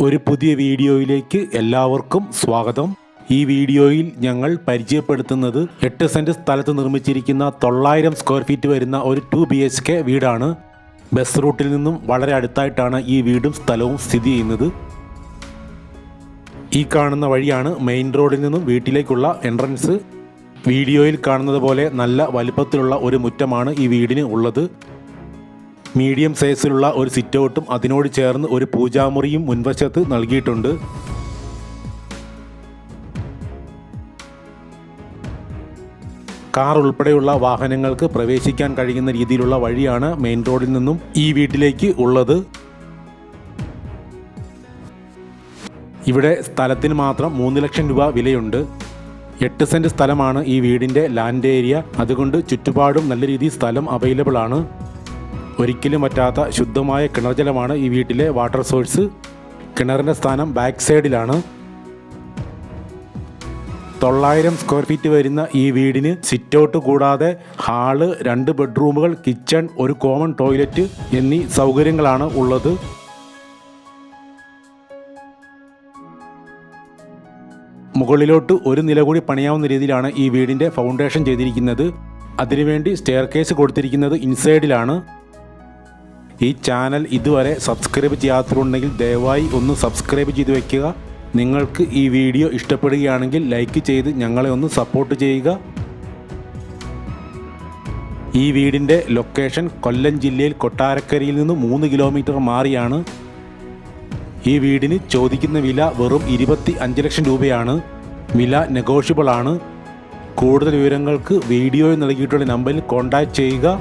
ഒരു പുതിയ വീഡിയോയിലേക്ക് എല്ലാവർക്കും സ്വാഗതം. ഈ വീഡിയോയിൽ ഞങ്ങൾ പരിചയപ്പെടുത്തുന്നത് 8 സെന്റ് സ്ഥലത്ത് നിർമ്മിച്ചിരിക്കുന്ന 900 സ്ക്വയർ ഫീറ്റ് വരുന്ന ഒരു 2 BHK വീടാണ്. ബസ് റൂട്ടിൽ നിന്നും വളരെ അടുത്തായിട്ടാണ് ഈ വീടും സ്ഥലവും സ്ഥിതി ചെയ്യുന്നത്. ഈ കാണുന്ന വഴിയാണ് മെയിൻ റോഡിൽ നിന്നും വീട്ടിലേക്കുള്ള എൻട്രൻസ്. വീഡിയോയിൽ കാണുന്നത് പോലെ നല്ല വലുപ്പത്തിലുള്ള ഒരു മുറ്റമാണ് ഈ വീടിന് ഉള്ളത്. മീഡിയം സൈസിലുള്ള ഒരു സിറ്റ് ഔട്ടും അതിനോട് ചേർന്ന് ഒരു പൂജാമുറിയും മുൻവശത്ത് നൽകിയിട്ടുണ്ട്. കാർ ഉൾപ്പെടെയുള്ള വാഹനങ്ങൾക്ക് പ്രവേശിക്കാൻ കഴിയുന്ന രീതിയിലുള്ള വഴിയാണ് മെയിൻ റോഡിൽ നിന്നും ഈ വീട്ടിലേക്ക് ഉള്ളത്. ഇവിടെ സ്ഥലത്തിന് മാത്രം 3 ലക്ഷം രൂപ വിലയുണ്ട്. 8 സെന്റ് സ്ഥലമാണ് ഈ വീടിൻ്റെ ലാൻഡ് ഏരിയ. അതുകൊണ്ട് ചുറ്റുപാടും നല്ല രീതിയിൽ സ്ഥലം അവൈലബിൾ ആണ്. ഒരിക്കലും പറ്റാത്ത ശുദ്ധമായ കിണർ ജലമാണ് ഈ വീട്ടിലെ വാട്ടർ സോഴ്സ്. കിണറിൻ്റെ സ്ഥാനം ബാക്ക് സൈഡിലാണ്. 900 സ്ക്വയർ ഫീറ്റ് വരുന്ന ഈ വീടിന് സിറ്റ് ഔട്ട് കൂടാതെ ഹാള്, 2 ബെഡ്റൂമുകൾ, കിച്ചൺ, ഒരു കോമൺ ടോയ്ലറ്റ് എന്നീ സൗകര്യങ്ങളാണ് ഉള്ളത്. മുകളിലോട്ട് ഒരു നില കൂടി പണിയാവുന്ന രീതിയിലാണ് ഈ വീടിൻ്റെ ഫൗണ്ടേഷൻ ചെയ്തിരിക്കുന്നത്. അതിനുവേണ്ടി സ്റ്റെയർ കേസ് കൊടുത്തിരിക്കുന്നത് ഇൻസൈഡിലാണ്. ഈ ചാനൽ ഇതുവരെ സബ്സ്ക്രൈബ് ചെയ്യാത്തവരുണ്ടെങ്കിൽ ദയവായി ഒന്ന് സബ്സ്ക്രൈബ് ചെയ്ത് വയ്ക്കുക. നിങ്ങൾക്ക് ഈ വീഡിയോ ഇഷ്ടപ്പെടുകയാണെങ്കിൽ ലൈക്ക് ചെയ്ത് ഞങ്ങളെ ഒന്ന് സപ്പോർട്ട് ചെയ്യുക. ഈ വീടിൻ്റെ ലൊക്കേഷൻ കൊല്ലം ജില്ലയിൽ കൊട്ടാരക്കരയിൽ നിന്ന് 3 കിലോമീറ്റർ മാറിയാണ്. ഈ വീടിന് ചോദിക്കുന്ന വില വെറും 25 ലക്ഷം രൂപയാണ്. വില നെഗോഷ്യബിൾ ആണ്. കൂടുതൽ വിവരങ്ങൾക്ക് വീഡിയോയിൽ നൽകിയിട്ടുള്ള നമ്പറിൽ കോൺടാക്റ്റ് ചെയ്യുക.